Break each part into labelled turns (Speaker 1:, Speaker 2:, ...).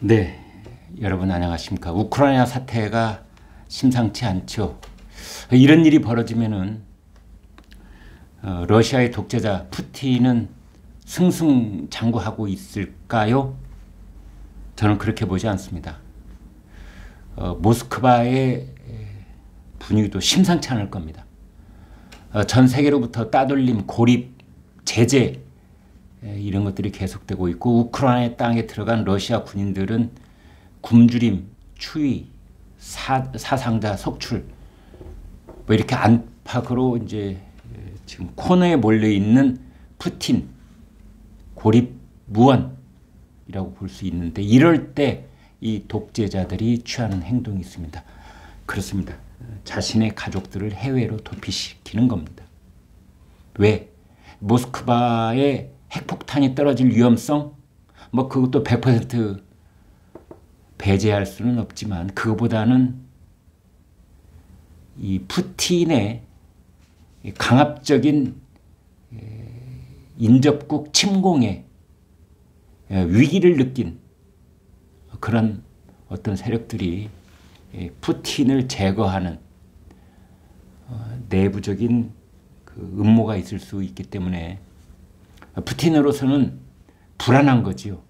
Speaker 1: 네, 여러분 안녕하십니까. 우크라이나 사태가 심상치 않죠. 이런 일이 벌어지면은 러시아의 독재자 푸틴은 승승장구하고 있을까요? 저는 그렇게 보지 않습니다. 모스크바의 분위기도 심상치 않을 겁니다. 전 세계로부터 따돌림, 고립, 제재 이런 것들이 계속되고 있고, 우크라이나 땅에 들어간 러시아 군인들은 굶주림, 추위, 사상자 속출, 뭐 이렇게 안팎으로 이제 지금 코너에 몰려 있는 푸틴, 고립 무원이라고 볼 수 있는데, 이럴 때 이 독재자들이 취하는 행동이 있습니다. 그렇습니다. 자신의 가족들을 해외로 도피시키는 겁니다. 왜? 모스크바에 핵폭탄이 떨어질 위험성? 뭐 그것도 100% 배제할 수는 없지만, 그거보다는 이 푸틴의 강압적인 인접국 침공에 위기를 느낀 그런 어떤 세력들이 푸틴을 제거하는 내부적인 그 음모가 있을 수 있기 때문에 푸틴으로서는 불안한 거지요.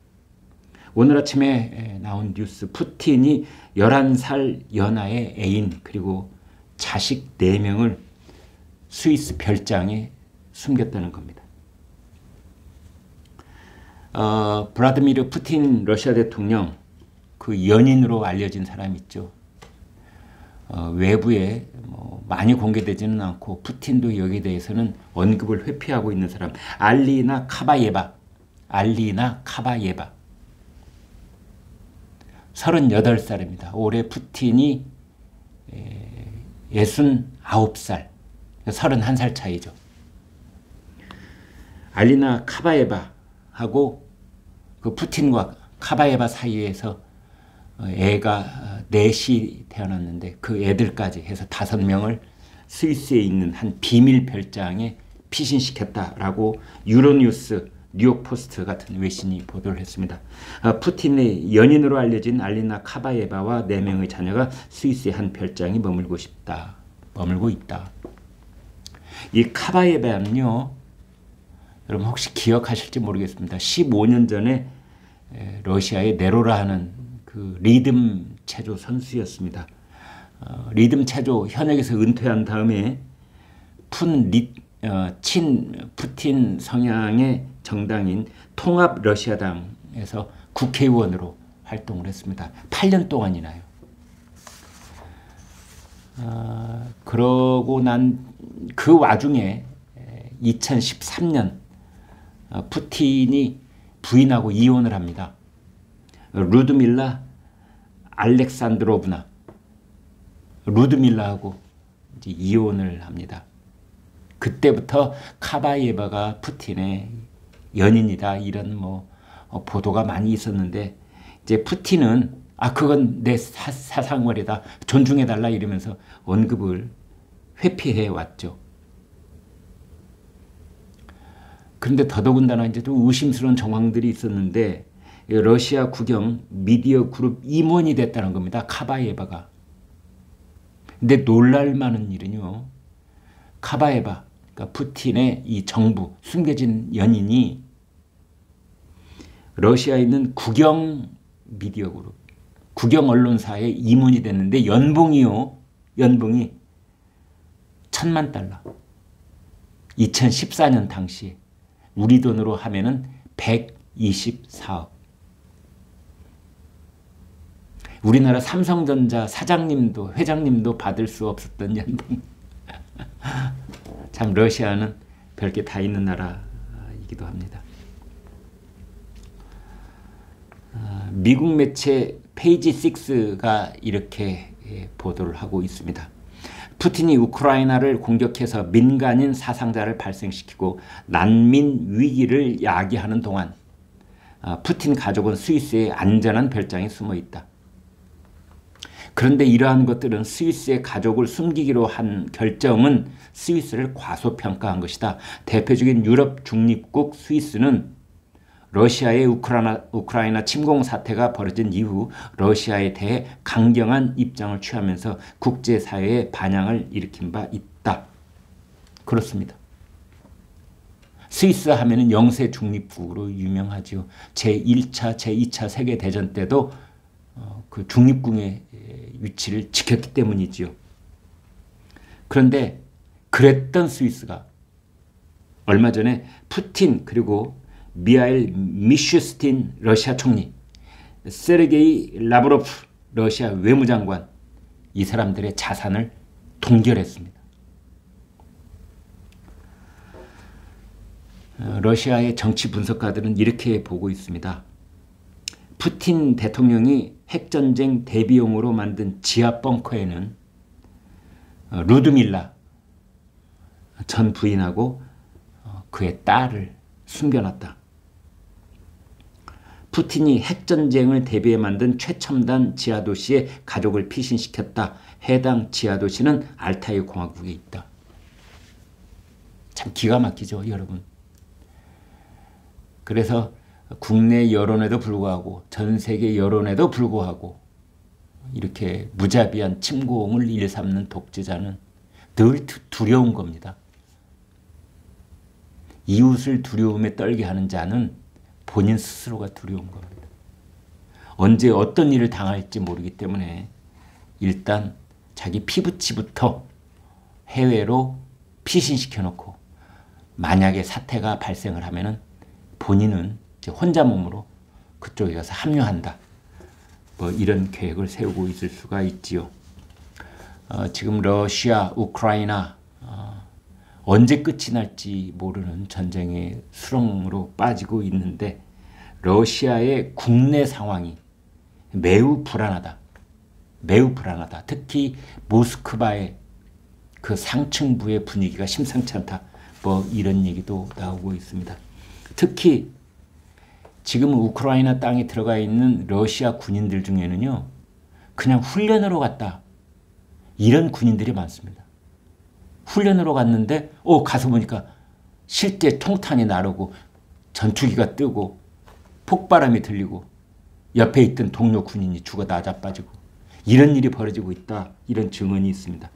Speaker 1: 오늘 아침에 나온 뉴스, 푸틴이 11살 연하의 애인 그리고 자식 4명을 스위스 별장에 숨겼다는 겁니다. 블라디미르 푸틴 러시아 대통령, 그 연인으로 알려진 사람 있죠. 외부에 뭐 많이 공개되지는 않고 푸틴도 여기에 대해서는 언급을 회피하고 있는 사람, 알리나 카바예바 38살입니다. 올해 푸틴이 69살, 31살 차이죠. 알리나 카바예바하고 그 푸틴과 카바예바 사이에서 애가 넷이 태어났는데, 그 애들까지 해서 5명을 스위스에 있는 한 비밀 별장에 피신시켰다라고 유로뉴스, 뉴욕포스트 같은 외신이 보도를 했습니다. 푸틴의 연인으로 알려진 알리나 카바예바와 4명의 자녀가 스위스의 한 별장에 머물고 있다. 이 카바예바는요, 여러분 혹시 기억하실지 모르겠습니다. 15년 전에 러시아의 네로라 하는 그 리듬 체조 선수였습니다. 리듬 체조 현역에서 은퇴한 다음에 친 푸틴 성향의 정당인 통합 러시아당에서 국회의원으로 활동을 했습니다. 8년 동안이나요. 그러고 난 그 와중에 2013년 푸틴이 부인하고 이혼을 합니다. 루드밀라 알렉산드로브나, 루드밀라하고 이제 이혼을 합니다. 그때부터 카바예바가 푸틴의 연인이다, 이런 뭐 보도가 많이 있었는데, 이제 푸틴은 그건 내 사상활이다, 존중해달라 이러면서 언급을 회피해 왔죠. 그런데 더더군다나 이제 좀 의심스러운 정황들이 있었는데, 러시아 국영 미디어 그룹 임원이 됐다는 겁니다. 카바예바가. 근데 놀랄만한 일은요, 카바예바, 그러니까 푸틴의 이 정부, 숨겨진 연인이 러시아에 있는 국영 미디어 그룹, 국영 언론사의 임원이 됐는데, 연봉이 1,000만 달러. 2014년 당시에 우리 돈으로 하면은 124억. 우리나라 삼성전자 사장님도 회장님도 받을 수 없었던 연봉. 참 러시아는 별게 다 있는 나라이기도 합니다. 미국 매체 페이지 6가 이렇게 보도를 하고 있습니다. 푸틴이 우크라이나를 공격해서 민간인 사상자를 발생시키고 난민 위기를 야기하는 동안 푸틴 가족은 스위스의 안전한 별장에 숨어 있다. 그런데 이러한 것들은 스위스의 가족을 숨기기로 한 결정은 스위스를 과소평가한 것이다. 대표적인 유럽 중립국 스위스는 러시아의 우크라이나 침공 사태가 벌어진 이후 러시아에 대해 강경한 입장을 취하면서 국제사회의 반향을 일으킨 바 있다. 그렇습니다. 스위스 하면은 영세 중립국으로 유명하죠. 제1차, 제2차 세계대전 때도 그 중립국의 위치를 지켰기 때문이지요. 그런데 그랬던 스위스가 얼마 전에 푸틴 그리고 미하일 미슈스틴 러시아 총리, 세르게이 라브로프 러시아 외무장관, 이 사람들의 자산을 동결했습니다. 러시아의 정치 분석가들은 이렇게 보고 있습니다. 푸틴 대통령이 핵전쟁 대비용으로 만든 지하 벙커에는 루드밀라 전 부인하고 그의 딸을 숨겨놨다. 푸틴이 핵전쟁을 대비해 만든 최첨단 지하도시에 가족을 피신시켰다. 해당 지하도시는 알타이 공화국에 있다. 참 기가 막히죠, 여러분. 그래서 국내 여론에도 불구하고 전 세계 여론에도 불구하고 이렇게 무자비한 침공을 일삼는 독재자는 늘 두려운 겁니다. 이웃을 두려움에 떨게 하는 자는 본인 스스로가 두려운 겁니다. 언제 어떤 일을 당할지 모르기 때문에 일단 자기 피부치부터 해외로 피신시켜놓고 만약에 사태가 발생을 하면은 본인은 이제 혼자 몸으로 그쪽에 가서 합류한다. 뭐 이런 계획을 세우고 있을 수가 있지요. 지금 러시아, 우크라이나 언제 끝이 날지 모르는 전쟁의 수렁으로 빠지고 있는데 러시아의 국내 상황이 매우 불안하다. 매우 불안하다. 특히 모스크바의 그 상층부의 분위기가 심상치 않다. 뭐 이런 얘기도 나오고 있습니다. 특히 지금 우크라이나 땅에 들어가 있는 러시아 군인들 중에는요. 그냥 훈련으로 갔다. 이런 군인들이 많습니다. 훈련으로 갔는데 가서 보니까 실제 통탄이 나르고 전투기가 뜨고 폭발음이 들리고 옆에 있던 동료 군인이 죽어 나자빠지고 이런 일이 벌어지고 있다. 이런 증언이 있습니다.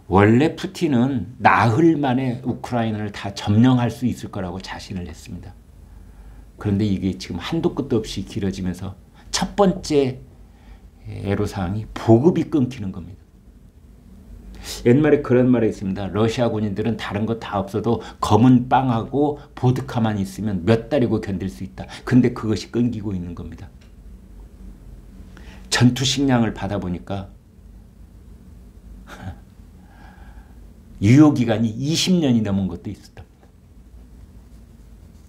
Speaker 1: 원래 푸틴은 나흘 만에 우크라이나를 다 점령할 수 있을 거라고 자신을 했습니다. 그런데 이게 지금 한도 끝도 없이 길어지면서 첫 번째 애로사항이 보급이 끊기는 겁니다. 옛말에 그런 말이 있습니다. 러시아 군인들은 다른 거 다 없어도 검은 빵하고 보드카만 있으면 몇 달이고 견딜 수 있다. 근데 그것이 끊기고 있는 겁니다. 전투 식량을 받아보니까 유효기간이 20년이 넘은 것도 있었다.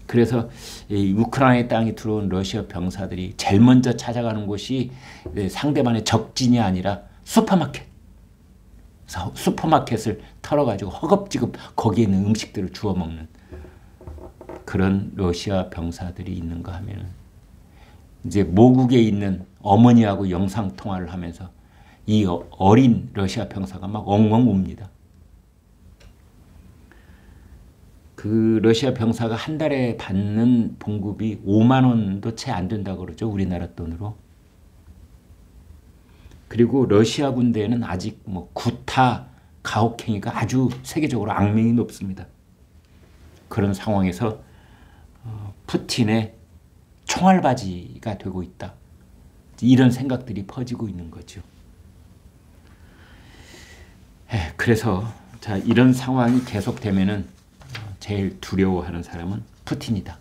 Speaker 1: 그래서 이 우크라이나 땅에 들어온 러시아 병사들이 제일 먼저 찾아가는 곳이 상대방의 적진이 아니라 슈퍼마켓. 슈퍼마켓을 털어가지고 허겁지겁 거기에 있는 음식들을 주워 먹는 그런 러시아 병사들이 있는가 하면 이제 모국에 있는 어머니하고 영상통화를 하면서 이 어린 러시아 병사가 막 엉엉 웁니다. 그 러시아 병사가 한 달에 받는 봉급이 5만 원도 채 안 된다고 그러죠. 우리나라 돈으로. 그리고 러시아 군대에는 아직 뭐 구타, 가혹행위가 아주 세계적으로 악명이 높습니다. 그런 상황에서 푸틴의 총알바지가 되고 있다. 이런 생각들이 퍼지고 있는 거죠. 그래서 자, 이런 상황이 계속되면은 제일 두려워하는 사람은 푸틴이다.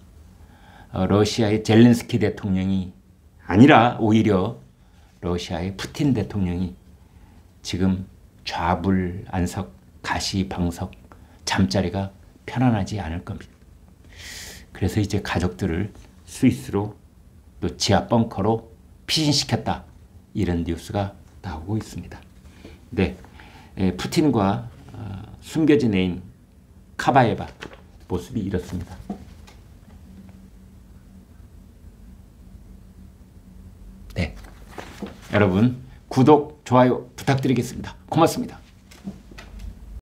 Speaker 1: 러시아의 젤렌스키 대통령이 아니라 오히려 러시아의 푸틴 대통령이 지금 좌불안석, 가시방석, 잠자리가 편안하지 않을 겁니다. 그래서 이제 가족들을 스위스로 또 지하 벙커로 피신시켰다. 이런 뉴스가 나오고 있습니다. 네, 푸틴과 숨겨진 애인 카바에바 모습이 이렇습니다. 네, 여러분 구독, 좋아요 부탁드리겠습니다. 고맙습니다.